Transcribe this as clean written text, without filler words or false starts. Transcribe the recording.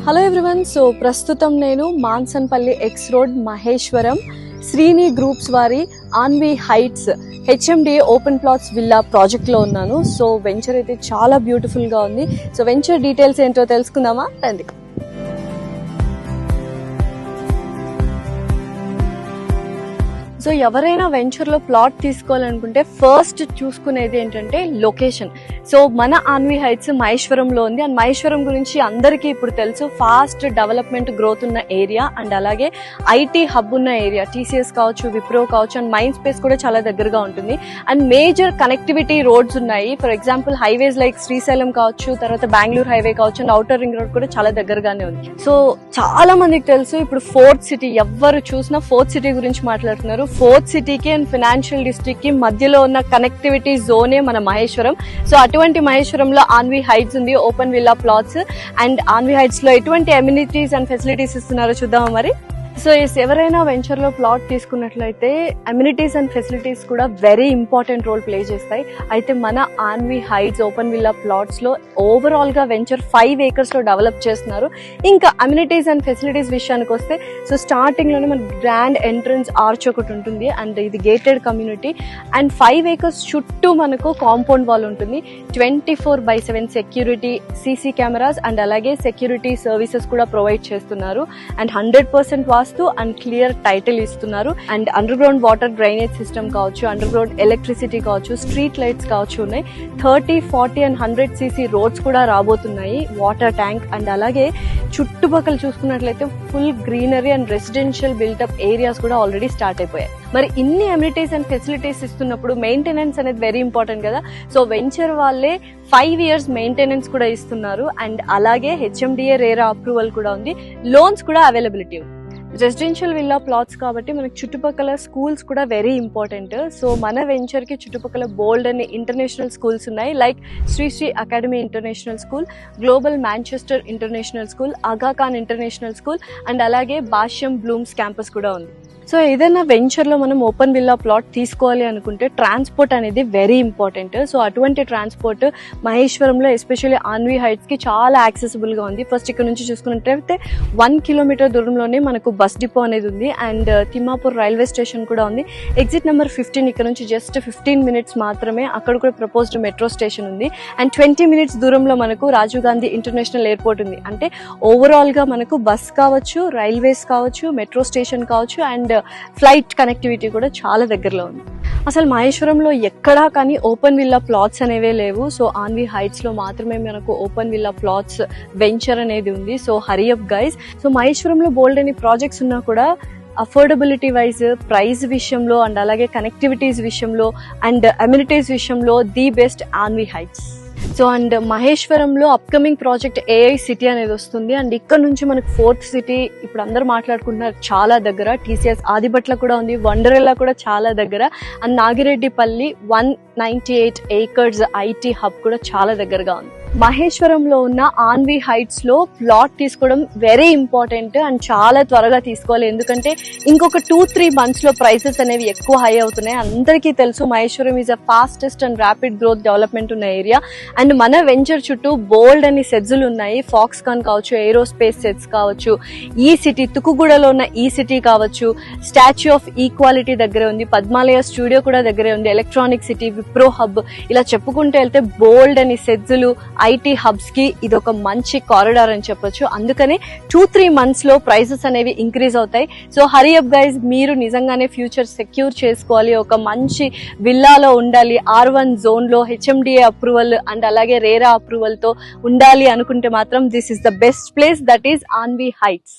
Hello everyone. So ప్రస్తుతం నేను Mansanpally X road Maheshwaram Srini groups వారి Anvi heights HMDA open plots villa ప్రాజెక్ట్లో ఉన్నాను. సో వెంచర్ అయితే చాలా బ్యూటిఫుల్గా ఉంది. సో వెంచర్ డీటెయిల్స్ ఏంటో తెలుసుకుందామా రండి. సో ఎవరైనా వెంచర్లో ప్లాట్ తీసుకోవాలనుకుంటే ఫస్ట్ చూసుకునేది ఏంటంటే లొకేషన్. సో మన ఆన్వి హైట్స్ మహేశ్వరంలో ఉంది అండ్ మహేశ్వరం గురించి అందరికీ ఇప్పుడు తెలుసు. ఫాస్ట్ డెవలప్మెంట్ గ్రోత్ ఉన్న ఏరియా అండ్ అలాగే ఐటీ హబ్ ఉన్న ఏరియా. టీసీఎస్ కావచ్చు, విప్రో కావచ్చు అండ్ మైండ్ స్పేస్ కూడా చాలా దగ్గరగా ఉంటుంది. అండ్ మేజర్ కనెక్టివిటీ రోడ్స్ ఉన్నాయి. For example highways like Srisailam కావచ్చు, తర్వాత బెంగళూరు హైవే కావచ్చు అండ్ ఔటర్ రింగ్ రోడ్ కూడా చాలా దగ్గరగానే ఉంది. సో చాలా మందికి తెలుసు ఇప్పుడు ఫోర్త్ సిటీ, ఎవరు చూసినా ఫోర్త్ సిటీ గురించి మాట్లాడుతున్నారు. ఫోర్త్ సిటీకి అండ్ ఫైనాన్షియల్ డిస్ట్రిక్ట్ కి మధ్యలో ఉన్న కనెక్టివిటీ జోనే మన మహేశ్వరం. సో అటువంటి మహేశ్వరంలో ఆన్వి హైట్స్ ఉంది, open villa plots. And Anvi heights లో ఎటువంటి అమ్యూనిటీస్ అండ్ ఫెసిలిటీస్ ఇస్తున్నారో చూద్దామా మరి. సో ఎవరైనా వెంచర్ లో ప్లాట్ తీసుకున్నట్లయితే అమ్యూనిటీస్ అండ్ ఫెసిలిటీస్ కూడా వెరీ ఇంపార్టెంట్ రోల్ ప్లే చేస్తాయి. అయితే మన Anvi heights open villa plots లో ఓవరాల్ గా వెంచర్ 5 acres లో డెవలప్ చేస్తున్నారు. ఇంకా అమ్యూనిటీస్ అండ్ ఫెసిలిటీస్ విషయానికి వస్తే సో స్టార్టింగ్ లోనే మన గ్రాండ్ ఎంట్రన్స్ ఆర్చ్ ఒకటి ఉంటుంది అండ్ ఇది గేటెడ్ కమ్యూనిటీ. అండ్ 5 acres చుట్టూ మనకు కాంపౌండ్ వాల్ ఉంటుంది. 24/7 సెక్యూరిటీ, సీసీ కెమెరాస్ అండ్ అలాగే సెక్యూరిటీ సర్వీసెస్ కూడా ప్రొవైడ్ చేస్తున్నారు. అండ్ 100% అండ్ క్లియర్ టైటిల్ ఇస్తున్నారు. And under ground water drainage system కావచ్చు, అండర్ గ్రౌండ్ ఎలక్ట్రిసిటీ కావచ్చు, స్ట్రీట్ లైట్స్ కావచ్చు ఉన్నాయి. 30, 40 అండ్ 100 cc రోడ్స్ కూడా రాబోతున్నాయి. వాటర్ ట్యాంక్ అండ్ అలాగే చుట్టుపక్కల చూసుకున్నట్లయితే full greenery and residential built-up areas కూడా ఆల్రెడీ స్టార్ట్ అయిపోయాయి. మరి ఇన్ని అమ్యూనిటీస్ అండ్ ఫెసిలిటీస్ ఇస్తున్నప్పుడు మెయింటెనెన్స్ అనేది వెరీ ఇంపార్టెంట్ కదా. సో వెంచర్ వాళ్ళే 5 years మెయింటెనెన్స్ కూడా ఇస్తున్నారు. అండ్ అలాగే హెచ్ఎండిఏ రేరా అప్రూవల్ కూడా ఉంది. లోన్స్ కూడా అవైలబిలిటీ ఉంది. రెసిడెన్షియల్ విల్లా ప్లాట్స్ కాబట్టి మనకి చుట్టుపక్కల స్కూల్స్ కూడా వెరీ ఇంపార్టెంట్. సో మన వెంచర్ కి చుట్టుపక్కల బోల్డ్ అనే ఇంటర్నేషనల్ స్కూల్స్ ఉన్నాయి. Like Shri academy international school, global Manchester international school, Aga Khan international school and అలాగే భాష్యం బ్లూమ్స్ క్యాంపస్ కూడా ఉంది. సో ఏదైనా వెంచర్ లో మనం ఓపెన్ విల్లా ప్లాట్ తీసుకోవాలి అనుకుంటే ట్రాన్స్పోర్ట్ అనేది వెరీ ఇంపార్టెంట్. సో అటువంటి ట్రాన్స్పోర్ట్ మహేశ్వరంలో ఎస్పెషల్లీ ఆన్వి హైట్స్ కి చాలా యాక్సెసిబుల్ గా ఉంది. ఫస్ట్ ఇక్కడ నుంచి చూసుకున్నట్లయితే 1 kilometer దూరంలోనే మనకు బస్ డిపో అనేది ఉంది. అండ్ తిమ్మాపూర్ రైల్వే స్టేషన్ కూడా ఉంది. ఎగ్జిట్ నెంబర్ 15 ఇక్కడ నుంచి జస్ట్ 15 minutes మాత్రమే. అక్కడ కూడా ప్రపోజ్డ్ మెట్రో స్టేషన్ ఉంది. అండ్ 20 minutes దూరంలో మనకు రాజీవ్ గాంధీ ఇంటర్నేషనల్ ఎయిర్పోర్ట్ ఉంది. అంటే ఓవరాల్ గా మనకు బస్ కావచ్చు, రైల్వేస్ కావచ్చు, మెట్రో స్టేషన్ కావచ్చు అండ్ ఫ్లైట్ కనెక్టివిటీ కూడా చాలా దగ్గరలో ఉంది. అసలు మహేశ్వరంలో ఎక్కడా కానీ ఓపెన్ విల్లా ప్లాట్స్ అనేవే లేవు. సో ఆన్వి హైట్స్ లో మాత్రమే మనకు ఓపెన్ విల్లా ప్లాట్స్ వెంచర్ అనేది ఉంది. So hurry up guys. సో మహేశ్వరంలో బోల్డ్ అని ప్రాజెక్ట్స్ ఉన్నా కూడా అఫోర్డబిలిటీ వైజ్, ప్రైస్ విషయంలో అండ్ అలాగే కనెక్టివిటీస్ విషయంలో అండ్ అమ్యూనిటీస్ విషయంలో the best Anvi Heights. So and మహేశ్వరంలో అప్కమింగ్ ప్రాజెక్ట్ ఏఐ సిటీ అనేది వస్తుంది. అండ్ ఇక్కడ నుంచి మనకు 4th సిటీ ఇప్పుడు అందరూ మాట్లాడుకుంటున్నారు చాలా దగ్గర. టీసీఎస్ ఆదిబట్ల కూడా ఉంది, వండరెల్లా కూడా చాలా దగ్గర. And Nagireddipalli 198 acres IT hub కూడా చాలా దగ్గరగా ఉంది. మహేశ్వరంలో ఉన్న ఆన్వి హైట్స్ లో ప్లాట్ తీసుకోవడం వెరీ ఇంపార్టెంట్ అండ్ చాలా త్వరగా తీసుకోవాలి. ఎందుకంటే ఇంకొక 2-3 months లో ప్రైసెస్ అనేవి ఎక్కువ హై అవుతున్నాయి. అందరికీ తెలుసు Maheshwaram is a fastest and rapid growth development ఉన్న ఏరియా. అండ్ మన వెంచర్ చుట్టూ బోల్డ్ అని సెట్స్లు ఉన్నాయి. ఫాక్స్కాన్ కావచ్చు, ఏరోస్పేస్ సెట్స్ కావచ్చు, ఈ సిటీ తుకుగూడలో ఉన్న ఈ సిటీ కావచ్చు, స్టాచ్యూ ఆఫ్ ఈక్వాలిటీ దగ్గరే ఉంది, పద్మాలయ స్టూడియో కూడా దగ్గరే ఉంది, ఎలక్ట్రానిక్ సిటీ, విప్రో హబ్, ఇలా చెప్పుకుంటూ వెళ్తే బోల్డ్ అని సెట్స్లు ఐటీ హబ్స్ కి ఇది ఒక మంచి కారిడార్ అని చెప్పొచ్చు. అందుకనే 2-3 months లో ప్రైసెస్ అనేవి ఇంక్రీజ్ అవుతాయి. సో హరీ అప్ గైజ్, మీరు నిజంగానే ఫ్యూచర్ సెక్యూర్ చేసుకోవాలి, ఒక మంచి విల్లాలో ఉండాలి, R1 zone లో హెచ్ఎండిఏ అప్రూవల్ అండ్ అలాగే రేరా అప్రూవల్ తో ఉండాలి అనుకుంటే మాత్రం this is the best place, that is Anvi heights.